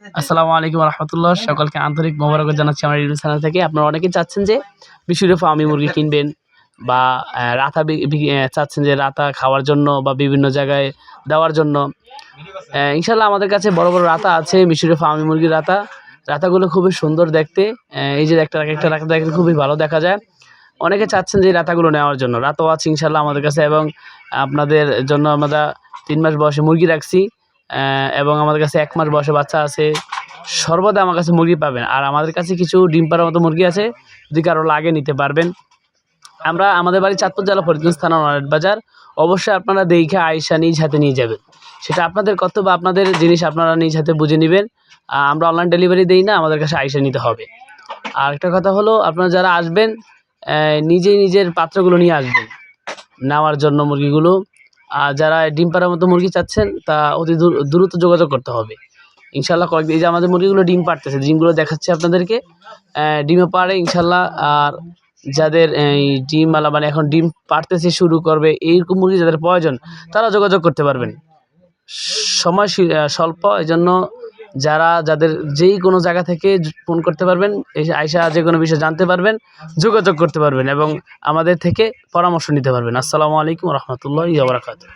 আসসালামু আলাইকুম রহমতুল্লাহ। সকলকে আন্তরিক মোবারকবাদ জানাচ্ছি আমার ইউটিউব চ্যানেল থেকে। আপনারা অনেকেই চাচ্ছেন যে মিশরীয় ফার্মি মুরগি কিনবেন বা রাতা চাচ্ছেন যে রাতা খাওয়ার জন্য বা বিভিন্ন জায়গায় দেওয়ার জন্য। ইনশাল্লাহ আমাদের কাছে বড় বড় রাতা আছে, মিশরীয় ফার্মি মুরগির রাতা। রাতাগুলো খুবই সুন্দর দেখতে। এই যে একটা রাতা দেখতে খুবই ভালো দেখা যায়। অনেকে চাচ্ছেন যে এই রাতাগুলো নেওয়ার জন্য। রাতাও আছে ইনশাল্লাহ আমাদের কাছে, এবং আপনাদের জন্য আমরা 3 মাস বয়সে মুরগি রাখছি, এবং আমাদের কাছে 1 মাস বয়সে বাচ্চা আছে। সর্বদা আমার কাছে মুরগি পাবেন। আর আমাদের কাছে কিছু ডিম পাড়ার মতো মুরগি আছে, যদি কারো লাগে নিতে পারবেন। আমাদের বাড়ি চাঁদপুর জেলা ফরিদগঞ্জ থানা নড়াইল বাজার। অবশ্যই আপনারা দেখে আইসা নিজ হাতে নিয়ে যাবেন। সেটা আপনাদের কর্তব্য, আপনাদের জিনিস আপনারা নিজ হাতে বুঝে নেবেন। আমরা অনলাইন ডেলিভারি দেই না, আমাদের কাছে আইসা নিতে হবে। আর একটা কথা হলো, আপনারা যারা আসবেন নিজেই নিজের পাত্রগুলো নিয়ে আসবেন নেওয়ার জন্য মুরগিগুলো। আর যারা ডিম পাড়ার মতো মুরগি চাচ্ছেন তা অতি দ্রুত যোগাযোগ করতে হবে। ইনশাল্লাহ কয়েকদিন, এই যে আমাদের মুরগিগুলো ডিম পাড়তেছে, ডিমগুলো দেখাচ্ছে আপনাদেরকে, ডিমে পাড়ে ইনশাল্লাহ। আর যাদের এই ডিমওয়ালা মানে এখন ডিম পাড়তেছে শুরু করবে এইরকম মুরগি যাদের প্রয়োজন, তারা যোগাযোগ করতে পারবেন। সময় স্বল্প, এই জন্য যাদের যেই কোনো জায়গা থেকে ফোন করতে পারবেন, এসে আইসা যে কোনো বিষয় জানতে পারবেন, যোগাযোগ করতে পারবেন এবং আমাদের থেকে পরামর্শ নিতে পারবেন। আসসালামু আলাইকুম রহমতুল্লাহি ওয়া বারাকাতুহু।